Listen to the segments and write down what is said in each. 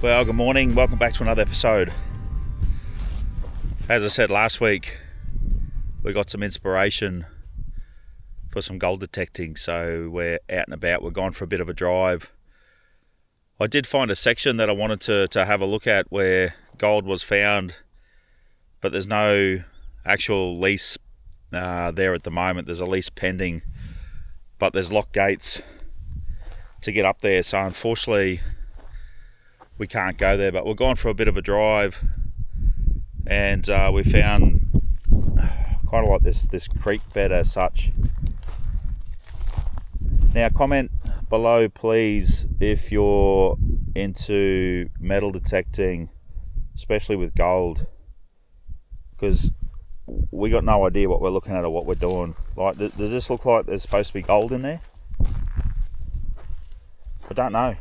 Well, good morning. Welcome back to another episode. As I said last week, we got some inspiration for some gold detecting, so we're out and about. We're going for a bit of a drive. I did find a section that I wanted to have a look at where gold was found, but there's no actual lease there at the moment. There's a lease pending, but there's lock gates to get up there, so unfortunately we can't go there. But we're going for a bit of a drive, and we found kind of like this creek bed as such. Now, comment below please if you're into metal detecting, especially with gold, because we got no idea what we're looking at or what we're doing. Like, does this look like there's supposed to be gold in there? I don't know.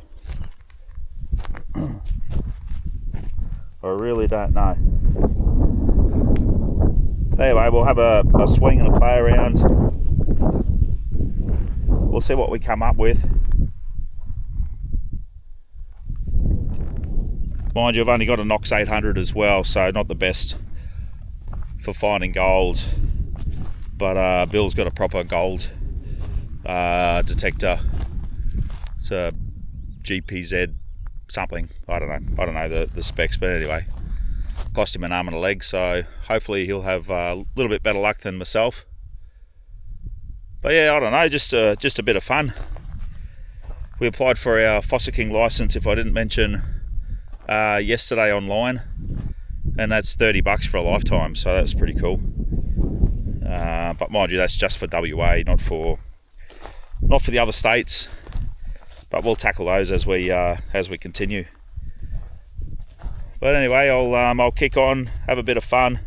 I really don't know. Anyway, we'll have a swing and a play around. We'll see what we come up with. Mind you, I've only got a Knox 800 as well, so not the best for finding gold. But Bill's got a proper gold detector. It's a GPZ something. I don't know the specs, but anyway, cost him an arm and a leg, so hopefully he'll have a little bit better luck than myself. But yeah, I don't know, just a bit of fun. We applied for our Fossa King license, if I didn't mention, yesterday online, and that's $30 for a lifetime, so that's pretty cool. But mind you, that's just for WA, not for the other states. But we'll tackle those as we continue. But anyway, I'll kick on, have a bit of fun.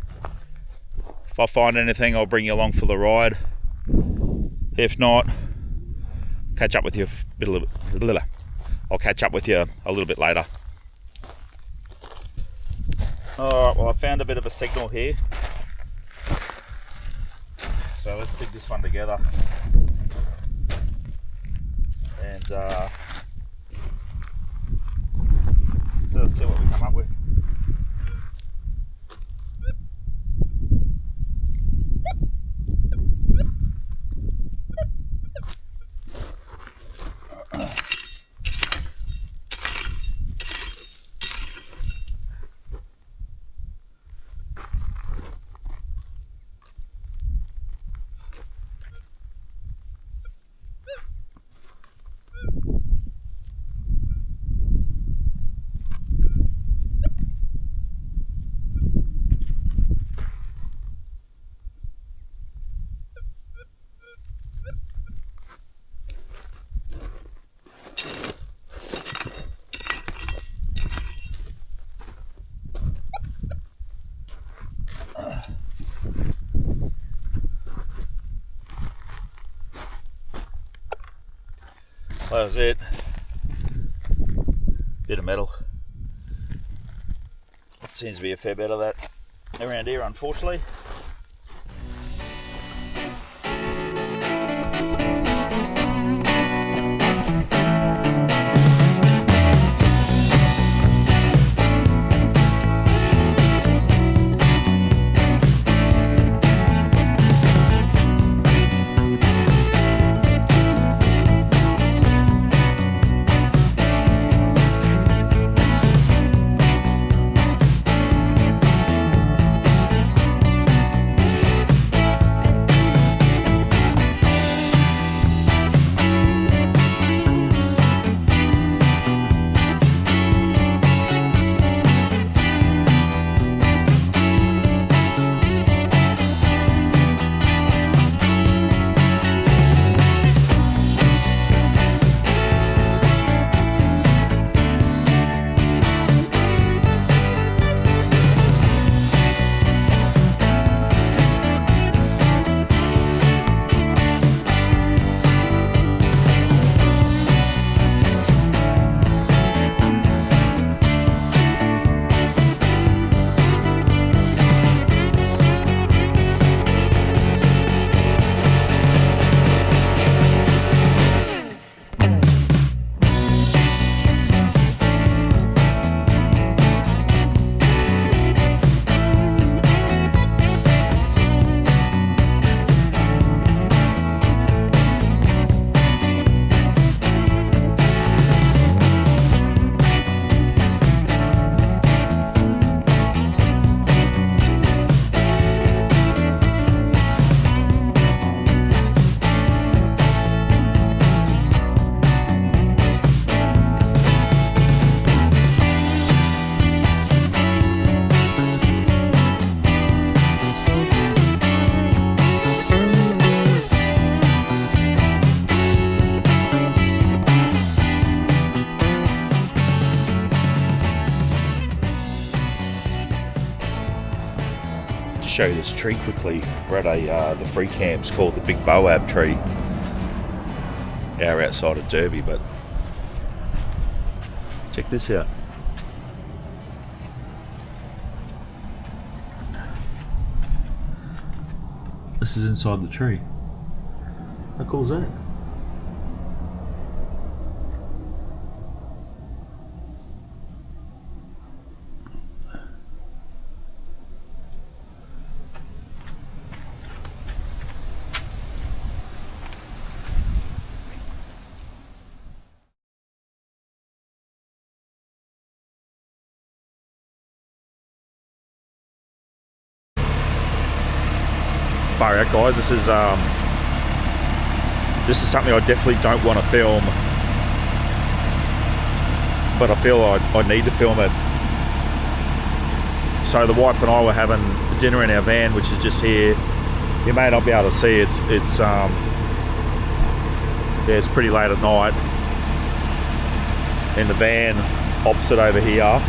If I find anything, I'll bring you along for the ride. If not, catch up with you I'll catch up with you a little bit later. Alright, well, I found a bit of a signal here, so let's dig this one together. And so let's see what we come up with. That was it. Bit of metal. Seems to be a fair bit of that around here, unfortunately. show you this tree quickly. We're at the free camps called the Big Boab tree. Our outside of Derby, but check this out. This is inside the tree. How cool is that? Far out, guys. This is something I definitely don't want to film, but I feel I need to film it. So the wife and I were having dinner in our van, which is just here. You may not be able to see it's pretty late at night. And the van opposite over here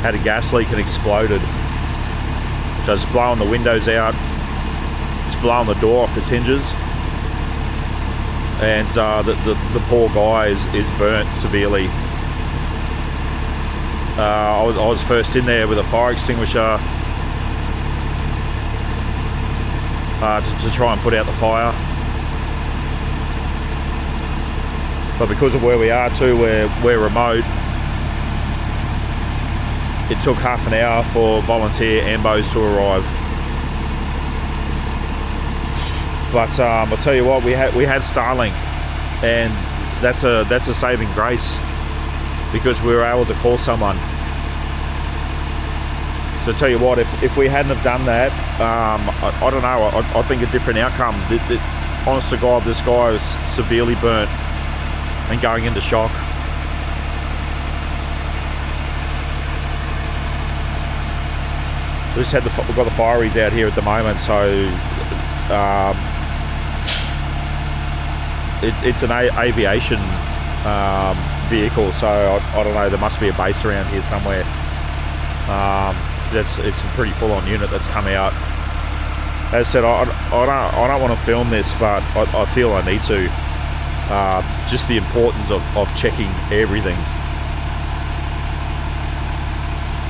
had a gas leak and exploded. So it's blowing the windows out, it's blowing the door off its hinges, and the poor guy is burnt severely. I was first in there with a fire extinguisher to try and put out the fire. But because of where we are too, we're remote, it took half an hour for volunteer ambos to arrive. But I'll tell you what, we had Starlink, and that's a saving grace, because we were able to call someone. So I tell you what, if we hadn't have done that, I don't know, I think a different outcome. Honest to God, this guy was severely burnt and going into shock. We've got the fireys out here at the moment, so it's an aviation vehicle, so I don't know, there must be a base around here somewhere. It's a pretty full-on unit that's come out. As I said, I don't want to film this, but I feel I need to. Just the importance of checking everything.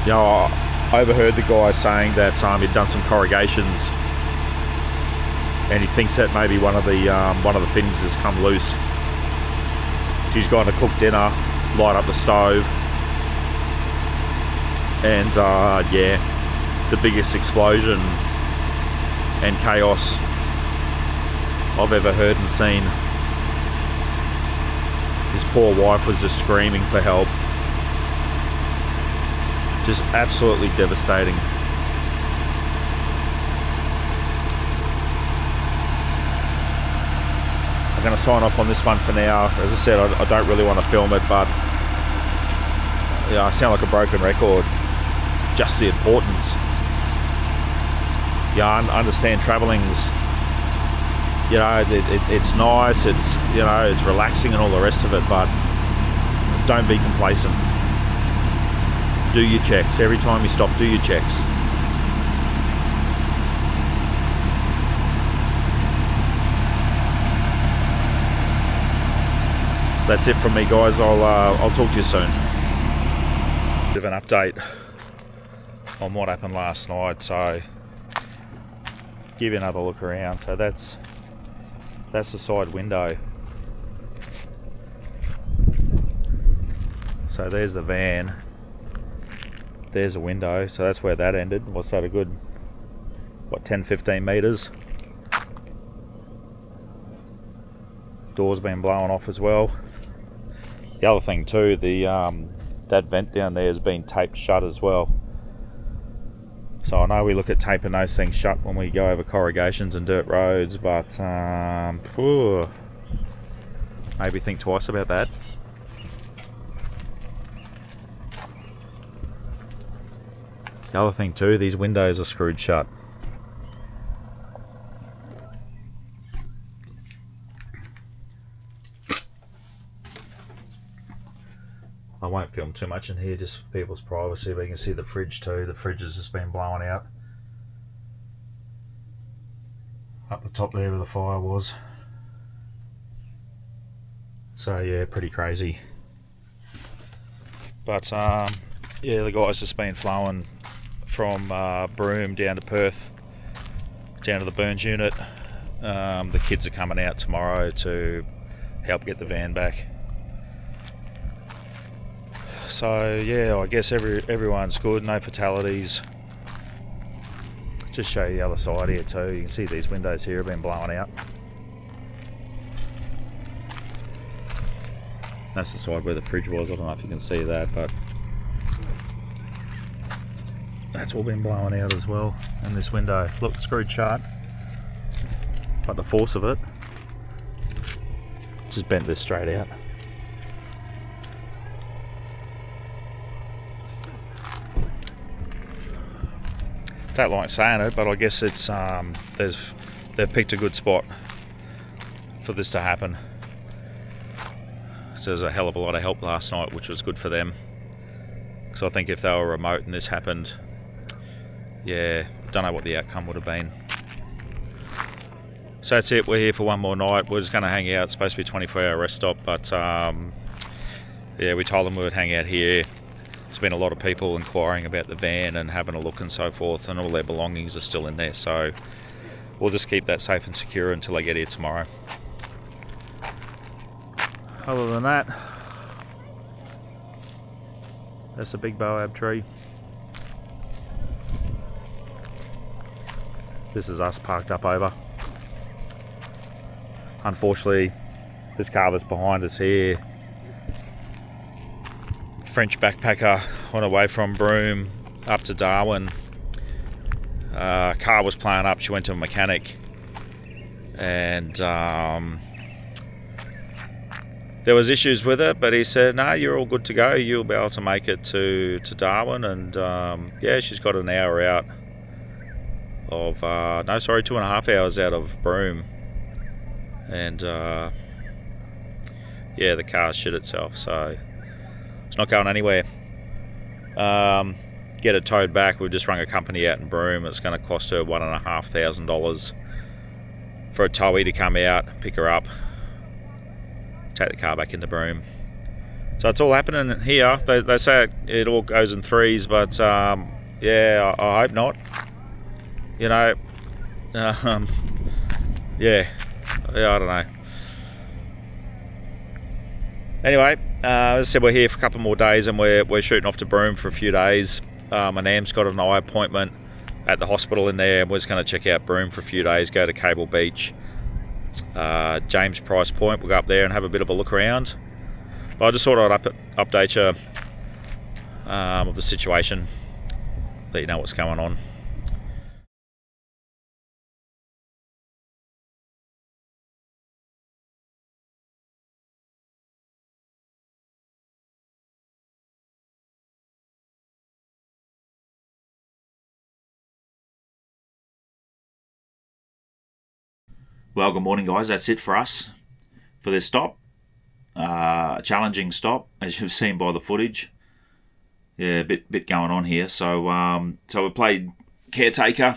You know, I overheard the guy saying that he'd done some corrugations, and he thinks that maybe one of the fins has come loose. She's gone to cook dinner, light up the stove, and yeah, the biggest explosion and chaos I've ever heard and seen. His poor wife was just screaming for help. Just absolutely devastating. I'm going to sign off on this one for now. As I said, I don't really want to film it, but yeah, I sound like a broken record. Just the importance. Yeah, I understand traveling's, you know, it's nice, it's, you know, it's relaxing and all the rest of it, but don't be complacent. Do your checks. Every time you stop, do your checks. That's it from me, guys. I'll talk to you soon. Bit of an update on what happened last night. So give you another look around. So that's the side window. So there's the van. There's a window, so that's where that ended. What's that, a good, what, 10-15 meters? Door's been blown off as well. The other thing too, that vent down there has been taped shut as well. So I know we look at taping those things shut when we go over corrugations and dirt roads, but maybe think twice about that. The other thing too, these windows are screwed shut. I won't film too much in here, just for people's privacy, but you can see the fridge too. The fridge has just been blown out. up the top there where the fire was. So yeah, pretty crazy. But yeah, the guys just been flowing from Broome down to Perth, down to the Burns unit. The kids are coming out tomorrow to help get the van back. So yeah, I guess everyone's good, no fatalities. Just show you the other side here too. You can see these windows here have been blown out. That's the side where the fridge was. I don't know if you can see that, but that's all been blown out as well. And this window, look, screwed shut, but the force of it just bent this straight out. Don't like saying it, but I guess it's they've picked a good spot for this to happen. So there's a hell of a lot of help last night, which was good for them. Because I think if they were remote and this happened, yeah, don't know what the outcome would have been. So that's it. We're here for one more night. We're just going to hang out. It's supposed to be a 24-hour rest stop, but yeah, we told them we would hang out here. There's been a lot of people inquiring about the van and having a look and so forth, and all their belongings are still in there. So we'll just keep that safe and secure until they get here tomorrow. Other than that, that's a big baobab tree. This is us parked up over. Unfortunately, this car that's behind us here, French backpacker on her way from Broome up to Darwin. Car was playing up. She went to a mechanic, and there was issues with it, but he said, "No, you're all good to go. You'll be able to make it to Darwin." And yeah, she's got an hour out of 2.5 hours out of Broome, and yeah, the car shit itself, so it's not going anywhere. Get it towed back. We've just rung a company out in Broome. It's going to cost her $1,500 for a towie to come out, pick her up, take the car back into Broome. So it's all happening here. They say it all goes in threes, but yeah, I hope not. You know, yeah, I don't know. Anyway, as I said, we're here for a couple more days, and we're shooting off to Broome for a few days. My Nam's got an eye appointment at the hospital in there. We're just going to check out Broome for a few days, go to Cable Beach, James Price Point. We'll go up there and have a bit of a look around. But I just thought I'd update you of the situation, let you know what's going on. Well, good morning, guys. That's it for us for this stop. A challenging stop, as you've seen by the footage. Yeah, a bit going on here. So we played caretaker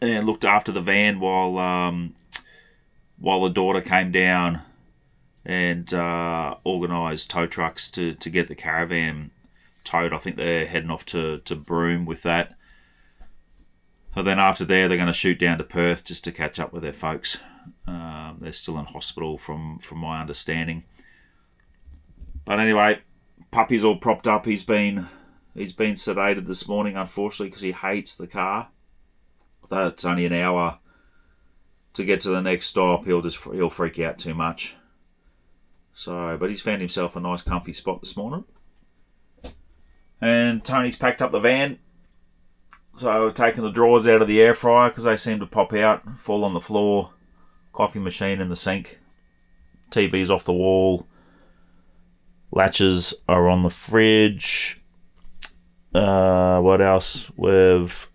and looked after the van while the daughter came down and organised tow trucks to get the caravan towed. I think they're heading off to Broome with that. And then after there, they're going to shoot down to Perth just to catch up with their folks. They're still in hospital from my understanding. But anyway, puppy's all propped up. He's been sedated this morning, unfortunately, because he hates the car. Though it's only an hour to get to the next stop, he'll freak out too much. So, but he's found himself a nice comfy spot this morning. And Tony's packed up the van. So we've taken the drawers out of the air fryer because they seem to pop out, fall on the floor. Coffee machine in the sink. TV's off the wall. Latches are on the fridge. What else? We've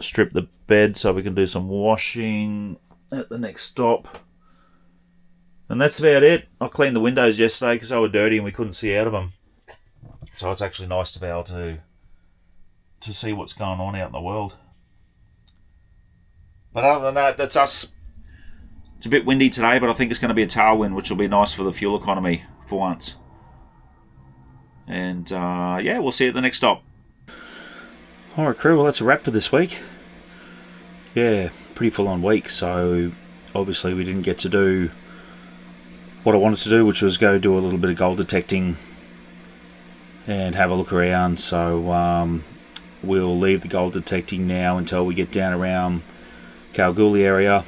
stripped the bed so we can do some washing at the next stop. And that's about it. I cleaned the windows yesterday because they were dirty and we couldn't see out of them. So it's actually nice to be able to see what's going on out in the world. But other than that, that's us It's a bit windy today, but I think it's going to be a tailwind, which will be nice for the fuel economy for once. And yeah, we'll see you at the next stop. Alright crew, well that's a wrap for this week. Yeah, pretty full on week, so obviously we didn't get to do what I wanted to do, which was go do a little bit of gold detecting and have a look around. So we'll leave the gold detecting now until we get down around Kalgoorlie area.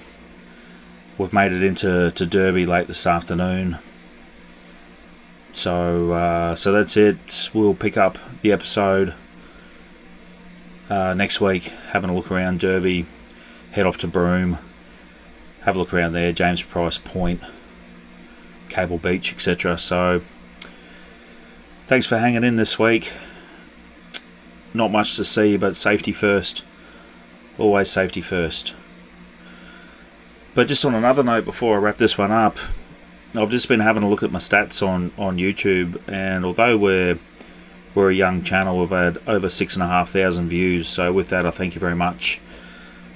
We've made it into Derby late this afternoon. So that's it. We'll pick up the episode next week, having a look around Derby, head off to Broome, have a look around there, James Price Point, Cable Beach, etc. So thanks for hanging in this week. Not much to see, but safety first. Always safety first. But just on another note, before I wrap this one up, I've just been having a look at my stats on YouTube, and although we're a young channel, we've had over 6,500 views, so with that I thank you very much.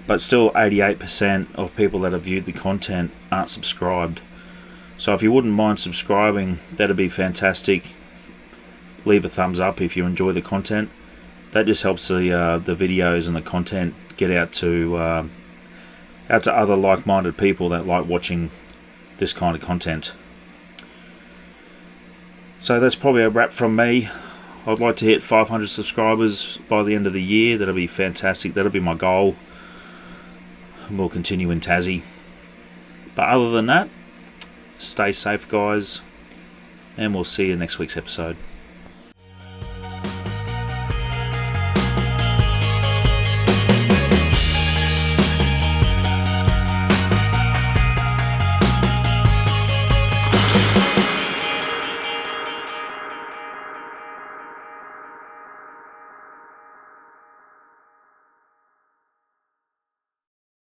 But still 88% of people that have viewed the content aren't subscribed. So if you wouldn't mind subscribing, that'd be fantastic. Leave a thumbs up if you enjoy the content. That just helps the videos and the content get out to other like-minded people that like watching this kind of content. So that's probably a wrap from me. I'd like to hit 500 subscribers by the end of the year. That'll be fantastic. That'll be my goal. And we'll continue in Tassie. But other than that, stay safe guys, and we'll see you next week's episode.